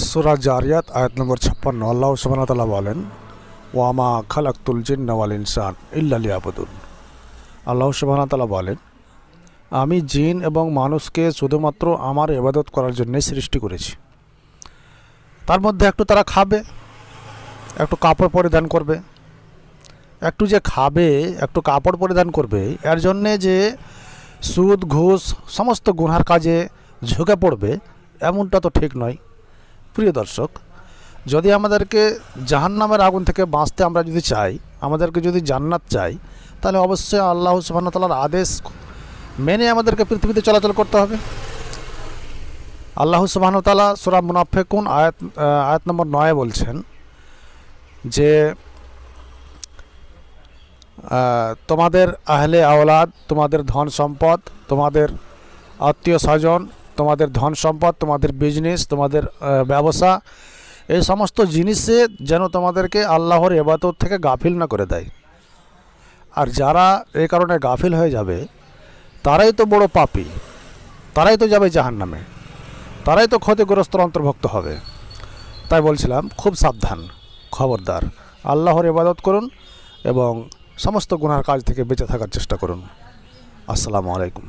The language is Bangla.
সূরা জারিয়াত আয়াত নম্বর 56 আল্লাহ সুবহানাহু ওয়া তাআলা বলেন, ওয়া মা খালাকতুল জিন্না ওয়াল ইনসান ইল্লা লিয়াবুদুন। আল্লাহ সুবহানাহু ওয়া তাআলা বলেন, আমি জিন এবং মানুষকে শুধুমাত্র আমার ইবাদত করার জন্যই সৃষ্টি করেছি। তার মধ্যে একটু তারা খাবে, একটু কাপড় পরিধান করবে, একটু যে খাবে, একটু কাপড় পরিধান করবে, এর জন্যে যে সুদ ঘুষ সমস্ত গুনার কাজে ঝুঁকে পড়বে এমনটা তো ঠিক নয়। প্রিয় দর্শক, যদি আমাদেরকে জাহান্নামের আগুন থেকে বাঁচতে আমরা যদি চাই, আমাদেরকে যদি জান্নাত চাই, তাহলে অবশ্যই আল্লাহ সুবহানাহু ওয়া তাআলার আদেশ মেনে আমাদেরকে পৃথিবীতে চলাচল করতে হবে। আল্লাহ সুবহানাহু ওয়া তাআলা সূরা মুনাফিকুন আয়াত নম্বর 9 বলছেন যে তোমাদের আহলে আওলাদ, তোমাদের ধন সম্পদ, তোমাদের আত্মীয় স্বজন, তোমাদের ধন সম্পদ, তোমাদের বিজনেস, তোমাদের ব্যবসা, এই সমস্ত জিনিসে যেন তোমাদেরকে আল্লাহর ইবাদত থেকে গাফিল না করে দেয়। আর যারা এই কারণে গাফিল হয়ে যাবে তারাই তো বড় পাপী, তারাই তো যাবে জাহান্নামে, তারাই তো ক্ষতিগ্রস্তর অন্তর্ভুক্ত হবে। তাই বলছিলাম, খুব সাবধান, খবরদার, আল্লাহর ইবাদত করুন এবং সমস্ত গুনার কাজ থেকে বেঁচে থাকার চেষ্টা করুন। আসসালামু আলাইকুম।